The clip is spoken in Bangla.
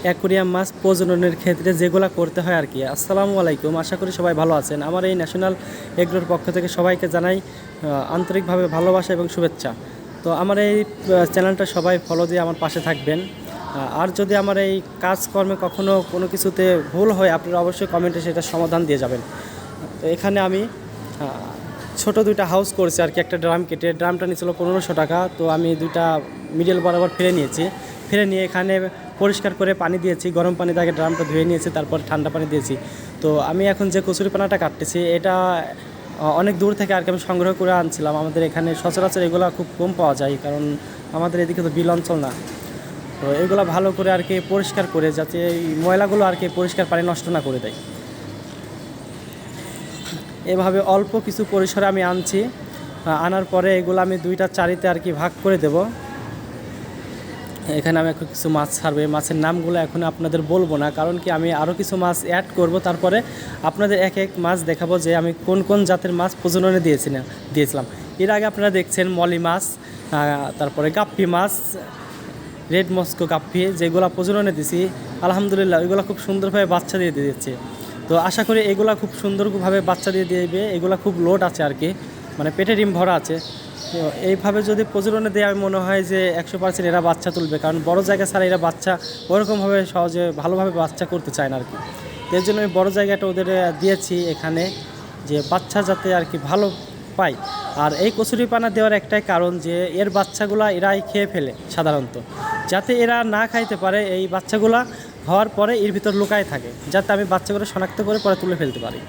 অ্যাকুরিয়াম মাছ প্রজননের ক্ষেত্রে যেগুলো করতে হয় আর কি। আসসালামু আলাইকুম, আশা করি সবাই ভালো আছেন। আমার এই ন্যাশনাল এগ্রোর পক্ষ থেকে সবাইকে জানাই আন্তরিকভাবে ভালোবাসা এবং শুভেচ্ছা। তো আমার এই চ্যানেলটা সবাই ফলো দিয়ে আমার পাশে থাকবেন। আর যদি আমার এই কাজকর্মে কখনও কোনো কিছুতে ভুল হয়, আপনারা অবশ্যই কমেন্টে সেটা সমাধান দিয়ে যাবেন। তো এখানে আমি ছোট দুইটা হাউস করেছি আর কি। একটা ড্রাম কেটে, ড্রামটা নিয়েছিল 1500 টাকা। তো আমি দুইটা মিডল বরাবর ফেলে নিয়েছি। ফেলে নিয়ে এখানে পরিষ্কার করে পানি দিয়েছি, গরম পানি দিয়ে আগে ড্রামটা ধুয়ে নিয়েছি, তারপর ঠান্ডা পানি দিয়েছি। তো আমি এখন যে কচুরিপানাটা কাটতেছি, এটা অনেক দূর থেকে আর কি আমি সংগ্রহ করে আনছিলাম। আমাদের এখানে সচরাচর এগুলো খুব কম পাওয়া যায়, কারণ আমাদের এদিকে তো বিল অঞ্চল না। তো এগুলো ভালো করে আর কি পরিষ্কার করে, যাতে এই ময়লাগুলো আর কি পরিষ্কার পানি নষ্ট না করে দেয়। এভাবে অল্প কিছু পরিসরে আমি আনছি। আনার পরে এগুলো আমি দুইটা চারিতে আর কি ভাগ করে দেব। এখানে আমি কিছু মাছ ছাড়বো। এই মাছের নামগুলো এখন আপনাদের বলবো না, কারণ কি আমি আরও কিছু মাছ অ্যাড করব। তারপরে আপনাদের এক এক মাছ দেখাবো যে আমি কোন কোন জাতের মাছ প্রজননে দিয়েছিলাম। এর আগে আপনারা দেখছেন মলি মাছ, তারপরে গাপ্পি মাছ, রেড মস্কো গাপ্পি, যেগুলো প্রজননে দিছি। আলহামদুলিল্লাহ ওইগুলো খুব সুন্দরভাবে বাচ্চা দিয়ে দিচ্ছে। তো আশা করি এগুলা খুব সুন্দরভাবে বাচ্চা দিয়ে দেবে। এগুলা খুব লোড আছে আর কি, মানে পেটে ডিম ভরা আছে। তো এইভাবে যদি প্রজননে দেয়, আমি মনে হয় যে 100% এরা বাচ্চা তুলবে, কারণ বড় জায়গা ছাড়া এরা বাচ্চা ওরকমভাবে সহজে ভালোভাবে বাচ্চা করতে চায় না আর কি। এর জন্য আমি বড় জায়গাটা ওদের দিয়েছি এখানে, যে বাচ্চা যাতে আর কি ভালো পায়। আর এই কচুরিপানা দেওয়ার একটাই কারণ, যে এর বাচ্চাগুলা এরাই খেয়ে ফেলে সাধারণত, যাতে এরা না খাইতে পারে। এই বাচ্চাগুলা হওয়ার পরে এর ভিতর লুকায় থাকে, যাতে আমি বাচ্চাগুলো শনাক্ত করে পরে তুলে ফেলতে পারি।